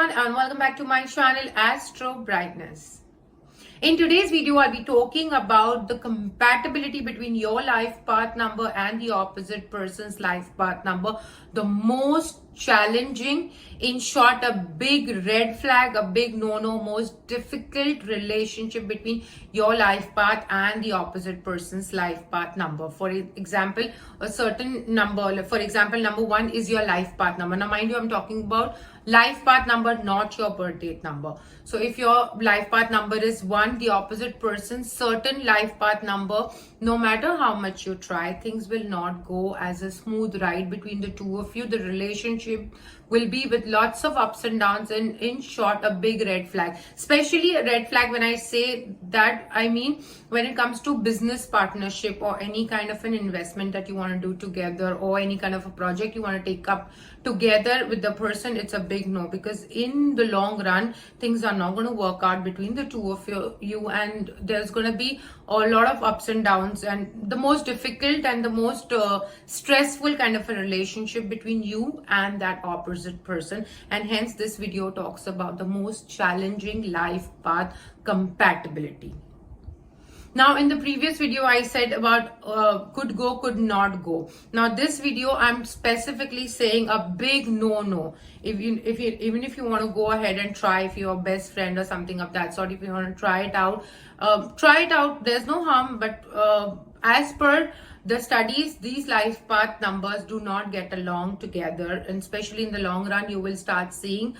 everyone and welcome back to my channel Astrobrightness. In today's video, I'll be talking about the compatibility between your life path number and the opposite person's life path number. The most challenging, in short, a big red flag, a big no-no, most difficult relationship between your life path and the opposite person's life path number. For example, a certain number, for example, number 1 is your life path number. Now, mind you, I'm talking about life path number, not your birth date number. So if your life path number is 1, the opposite person's certain life path number, no matter how much you try, things will not go as a smooth ride between the two of you. The relationship will be with lots of ups and downs, and in short, a big red flag. Especially a red flag, when I say that, I mean when it comes to business partnership or any kind of an investment that you want to do together, or any kind of a project you want to take up together with the person, it's a big no, because in the long run things are not going to work out between the two of you, and there's going to be a lot of ups and downs, and the most difficult and the most stressful kind of a relationship between you and that opposite person. And hence this video talks about the most challenging life path compatibility. Now, in the previous video, I said about could go, could not go. Now, this video, I'm specifically saying a big no-no. Even if you want to go ahead and try, if you're a best friend or something of that sort, if you want to try it out, there's no harm. But as per the studies, these life path numbers do not get along together, and especially in the long run, you will start seeing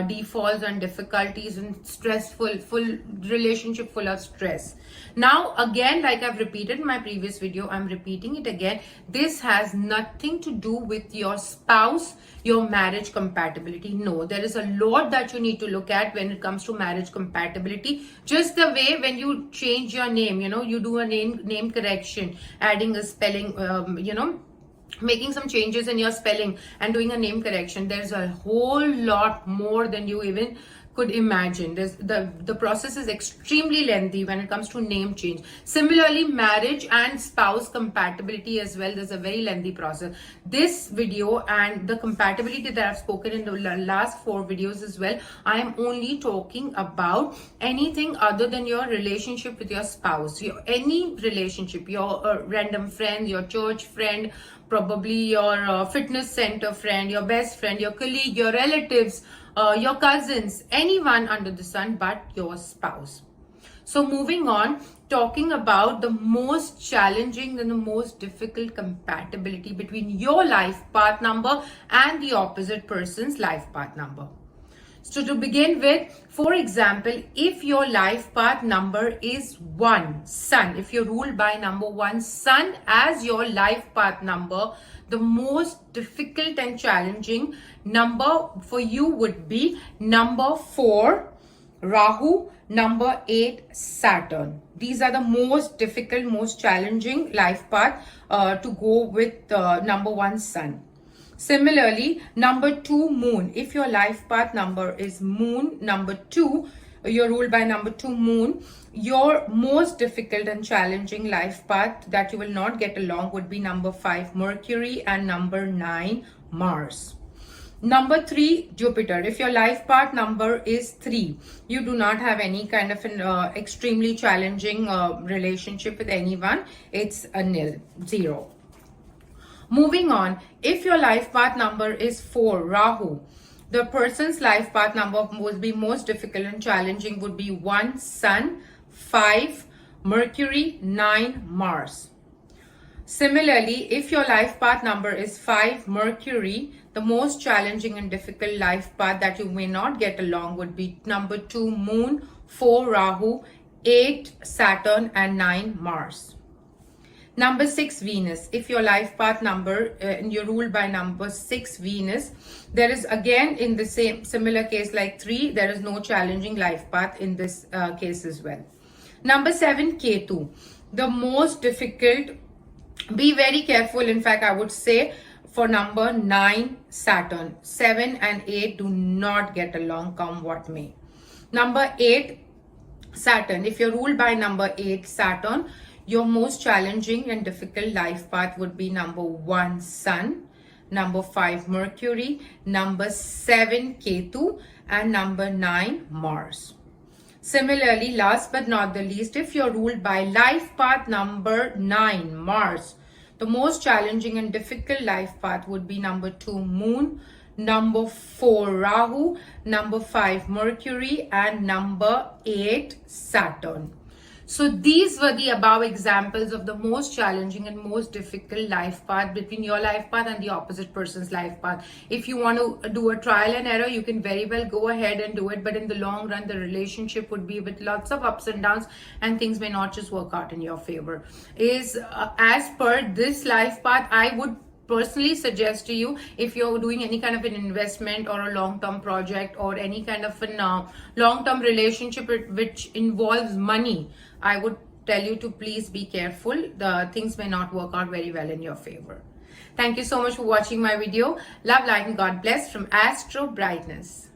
defaults and difficulties and full relationship full of stress. Now, again, like I've repeated in my previous video, I'm repeating it again. This has nothing to do with your spouse, your marriage compatibility. No, there is a lot that you need to look at when it comes to marriage compatibility. Just the way when you change your name, you do a name correction, adding a spelling, making some changes in your spelling and doing a name correction. There's a whole lot more than you even could imagine. The process is extremely lengthy when it comes to name change. Similarly, marriage and spouse compatibility as well, there's a very lengthy process. This video and the compatibility that I've spoken in the last 4 videos as well, I am only talking about anything other than your relationship with your spouse. Any relationship, your random friend, your church friend, probably your fitness center friend, your best friend, your colleague, your relatives, your cousins, anyone under the sun but your spouse. So moving on, talking about the most challenging and the most difficult compatibility between your life path number and the opposite person's life path number. So to begin with, for example, if your life path number is 1, Sun, if you're ruled by number 1, Sun as your life path number, the most difficult and challenging number for you would be number 4, Rahu, number 8, Saturn. These are the most difficult, most challenging life path to go with number 1, Sun. Similarly, number 2, Moon. If your life path number is Moon, number 2, you're ruled by number 2, Moon, your most difficult and challenging life path that you will not get along would be number 5, Mercury, and number 9, Mars. Number 3, Jupiter. If your life path number is 3, you do not have any kind of an extremely challenging relationship with anyone. It's a nil, 0. Moving on, if your life path number is 4, Rahu, the person's life path number would be most difficult and challenging would be 1, Sun, 5, Mercury, 9, Mars. Similarly, if your life path number is 5, Mercury, the most challenging and difficult life path that you may not get along would be number 2, Moon, 4, Rahu, 8, Saturn, and 9, Mars. Number 6, Venus. If your life path number and you're ruled by number 6, Venus, there is again in the similar case like 3, there is no challenging life path in this case as well. Number 7, Ketu. The most difficult, be very careful. In fact, I would say for number 9, Saturn. 7 and 8 do not get along, come what may. Number 8, Saturn. If you're ruled by number 8, Saturn, your most challenging and difficult life path would be number 1, Sun, number 5 Mercury, number 7 Ketu, and number 9 Mars. Similarly, last but not the least, if you're ruled by life path number 9 Mars, the most challenging and difficult life path would be number 2 Moon, number 4 Rahu, number 5 Mercury, and number 8 Saturn. So these were the above examples of the most challenging and most difficult life path between your life path and the opposite person's life path. If you want to do a trial and error, you can very well go ahead and do it. But in the long run, the relationship would be with lots of ups and downs, and things may not just work out in your favor. As per this life path, I would personally suggest to you, if you're doing any kind of an investment or a long-term project or any kind of a long-term relationship which involves money, I would tell you to please be careful. The things may not work out very well in your favor. Thank you so much for watching my video. Love, light, and God bless from Astrobrightness.